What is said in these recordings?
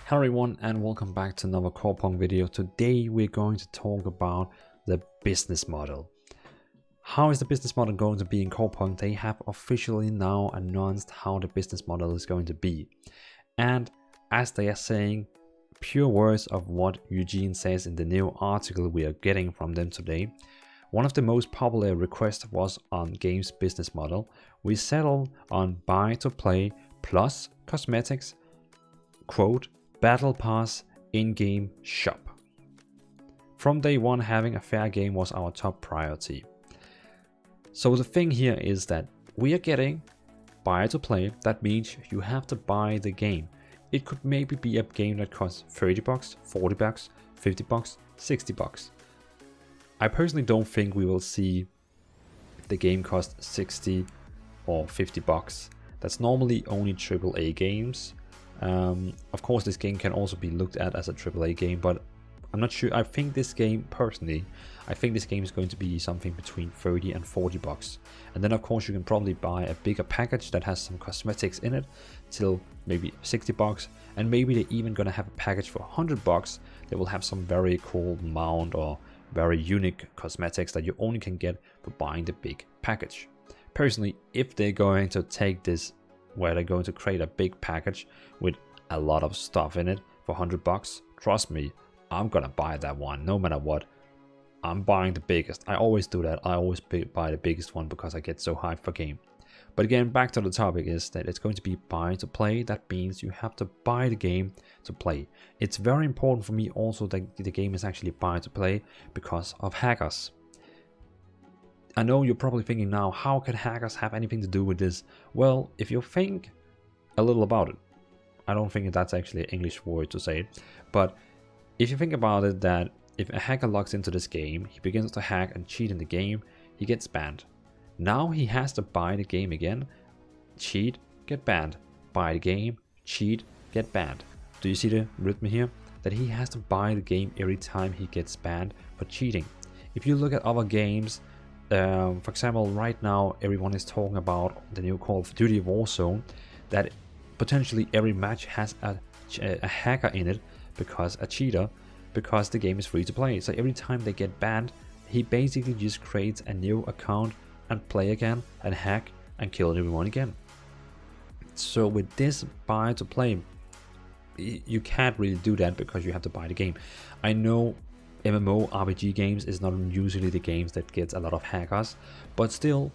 Hello everyone and welcome back to another Corepunk video. Today we're going to talk about the business model. How is the business model going to be in Corepunk? They have officially now announced how the business model is going to be. And as they are saying, pure words of what Eugene says in the new article we are getting from them today. One of the most popular requests was on games business model. We settled on buy to play plus cosmetics, quote, battle pass in-game shop. From day one, having a fair game was our top priority. So the thing here is that we are getting buy to play. That means you have to buy the game. It could maybe be a game that costs 30 bucks, 40 bucks, 50 bucks, 60 bucks. I personally don't think we will see the game cost 60 or 50 bucks. That's normally only AAA games. Of course, this game can also be looked at as a AAA game, but I'm not sure. I think this game, personally, I think this game is going to be something between 30 and 40 bucks. And then, of course, you can probably buy a bigger package that has some cosmetics in it till maybe 60 bucks. And maybe they're even going to have a package for 100 bucks that will have some very cool mount or very unique cosmetics that you only can get for buying the big package. Personally, if they're going to take this where they're going to create a big package with a lot of stuff in it for 100 bucks, trust me, I'm gonna buy that one no matter what. I'm buying the biggest. I always do that. I always buy the biggest one because I get so hyped for game. But again, back to the topic is that it's going to be buy to play. That means you have to buy the game to play. It's very important for me also that the game is actually buy to play because of hackers. I know you're probably thinking now, how can hackers have anything to do with this? Well, if you think a little about it, I don't think that's actually an English word to say it, but if you think about it, that if a hacker logs into this game, he begins to hack and cheat in the game, he gets banned. Now he has to buy the game again, cheat, get banned, buy the game, cheat, get banned. Do you see the rhythm here? That he has to buy the game every time he gets banned for cheating. If you look at other games, for example, right now everyone is talking about the new Call of Duty Warzone, that potentially every match has a hacker in it, because a cheater, because the game is free to play. So every time they get banned, he basically just creates a new account and play again and hack and kill everyone again. So with this buy to play, you can't really do that because you have to buy the game. I know MMORPG games is not usually the games that gets a lot of hackers, but still,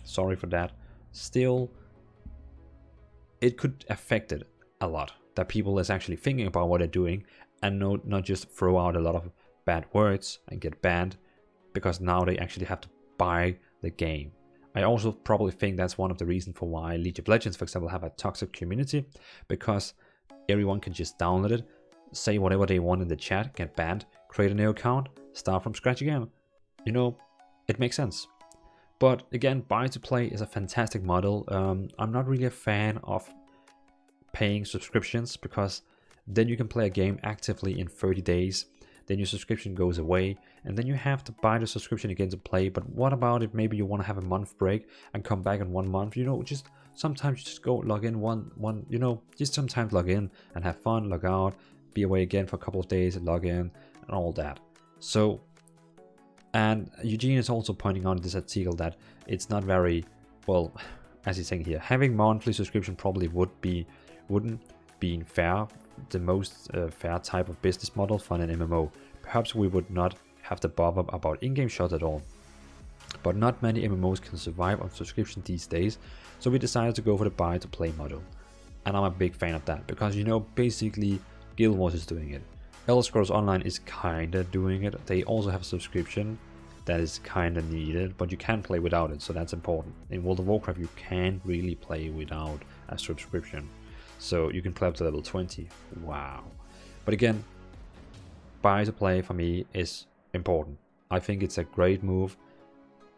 sorry for that, still, it could affect it a lot. That people is actually thinking about what they're doing and not just throw out a lot of bad words and get banned, because now they actually have to buy the game. I also probably think that's one of the reasons for why League of Legends, for example, have a toxic community, because everyone can just download it, say whatever they want in the chat, get banned, create a new account, start from scratch again. You know, it makes sense. But again, buy to play is a fantastic model. I'm not really a fan of paying subscriptions, because then you can play a game actively in 30 days, then your subscription goes away, and then you have to buy the subscription again to play. But what about if maybe you want to have a month break and come back in 1 month? You know, just sometimes you just go log in just sometimes log in and have fun, log out, be away again for a couple of days, log in and all that. So, and Eugene is also pointing out in this article that it's not very, well, as he's saying here, having monthly subscription probably wouldn't be fair, the most fair type of business model for an MMO. Perhaps we would not have to bother about in-game shots at all. But not many MMOs can survive on subscription these days, so we decided to go for the buy to play model. And I'm a big fan of that, because you know, basically Guild Wars is doing it. Elder Scrolls Online is kinda doing it. They also have a subscription that is kinda needed, but you can play without it, so that's important. In World of Warcraft you can't really play without a subscription. So you can play up to level 20. Wow. But again, buy to play for me is important. I think it's a great move.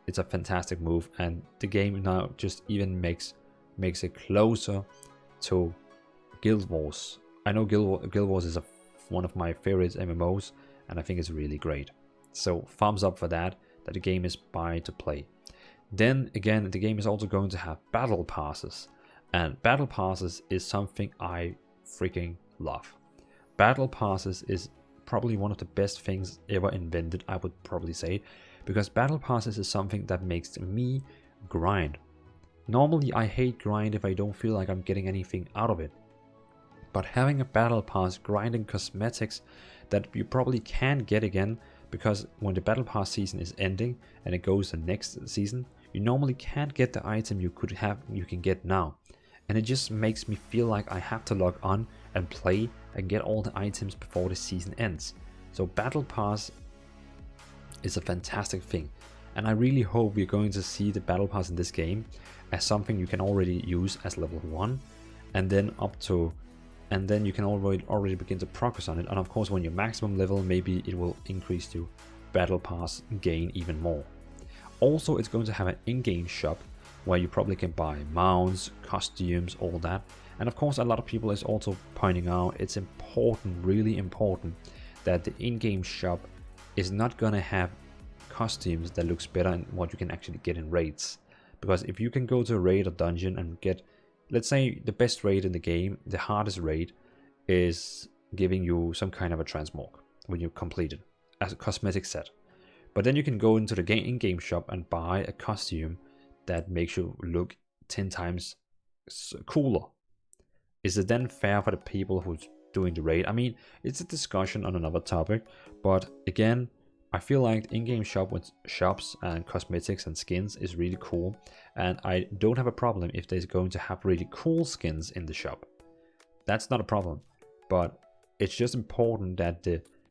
It's a fantastic move, and the game now just even makes it closer to Guild Wars. I know Guild Wars is one of my favorite MMOs, and I think it's really great. So thumbs up for that the game is buy to play. Then again, the game is also going to have battle passes. And battle passes is something I freaking love. Battle passes is probably one of the best things ever invented, I would probably say, because battle passes is something that makes me grind. Normally I hate grind if I don't feel like I'm getting anything out of it. But having a battle pass, grinding cosmetics that you probably can't get again, because when the battle pass season is ending and it goes the next season, you normally can't get the item you can get now. And it just makes me feel like I have to log on and play and get all the items before the season ends. So battle pass is a fantastic thing, and I really hope we're going to see the battle pass in this game as something you can already use as level 1, and then you can already begin to progress on it. And of course, when you're maximum level, maybe it will increase to battle pass gain even more. Also, it's going to have an in-game shop where you probably can buy mounts, costumes, all that. And of course, a lot of people is also pointing out it's important, really important, that the in-game shop is not gonna have costumes that looks better than what you can actually get in raids. Because if you can go to a raid or dungeon and get, let's say, the best raid in the game, the hardest raid is giving you some kind of a transmog when you complete it as a cosmetic set. But then you can go into the in-game shop and buy a costume that makes you look 10 times cooler. Is it then fair for the people who's doing the raid? I mean, it's a discussion on another topic, but again, I feel like the in-game shop with shops and cosmetics and skins is really cool, and I don't have a problem if they're going to have really cool skins in the shop. That's not a problem, but it's just important that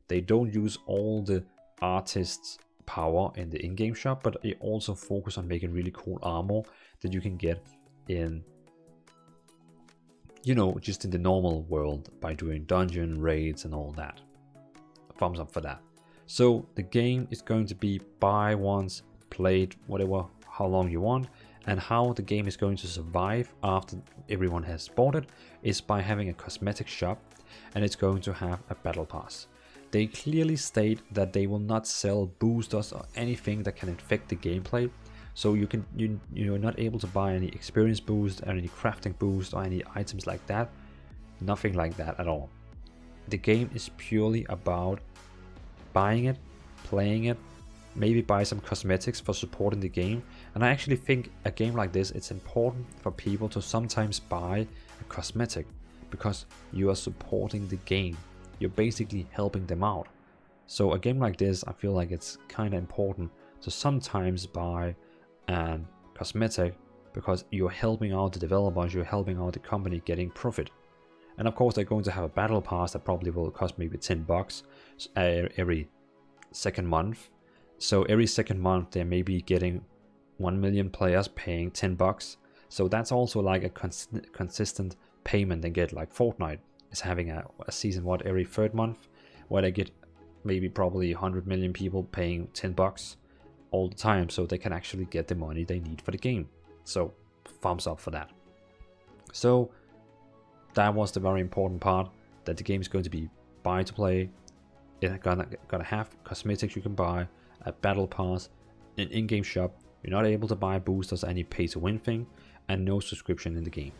they don't use all the artists' power in the in-game shop, but they also focus on making really cool armor that you can get in, you know, just in the normal world by doing dungeon raids and all that. Thumbs up for that. So the game is going to be buy once, play it whatever, how long you want, and how the game is going to survive after everyone has bought it is by having a cosmetic shop, and it's going to have a battle pass. They clearly state that they will not sell boosters or anything that can affect the gameplay, so you're not able to buy any experience boost or any crafting boost or any items like that. Nothing like that at all. The game is purely about buying it, playing it, maybe buy some cosmetics for supporting the game. And I actually think a game like this, it's important for people to sometimes buy a cosmetic because you are supporting the game. You're basically helping them out. So a game like this, I feel like it's kind of important to sometimes buy a cosmetic because you're helping out the developers, you're helping out the company getting profit. And of course, they're going to have a battle pass that probably will cost maybe $10 every second month. So every second month, they may be getting 1 million players paying $10. So that's also like a consistent payment they get. Like Fortnite is having a season every third month, where they get maybe probably 100 million people paying $10 all the time, so they can actually get the money they need for the game. So thumbs up for that. So that was the very important part, that the game is going to be buy to play. It's gonna have cosmetics you can buy, a battle pass, an in-game shop. You're not able to buy boosters or any pay to win thing, and no subscription in the game.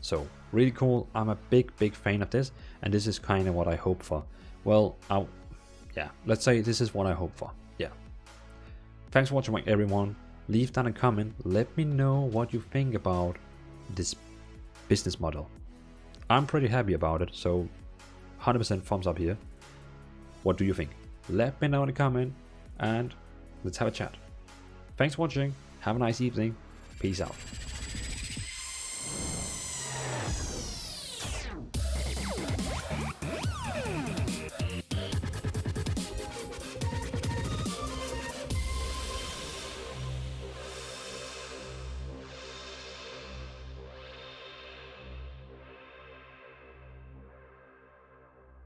So really cool. I'm a big fan of this, and this is kind of what I hope for. Well, yeah, let's say this is what I hope for. Yeah. Thanks for watching, everyone. Leave down a comment. Let me know what you think about this business model. I'm pretty happy about it, so 100% thumbs up here. What do you think? Let me know in a comment, and let's have a chat. Thanks for watching. Have a nice evening. Peace out.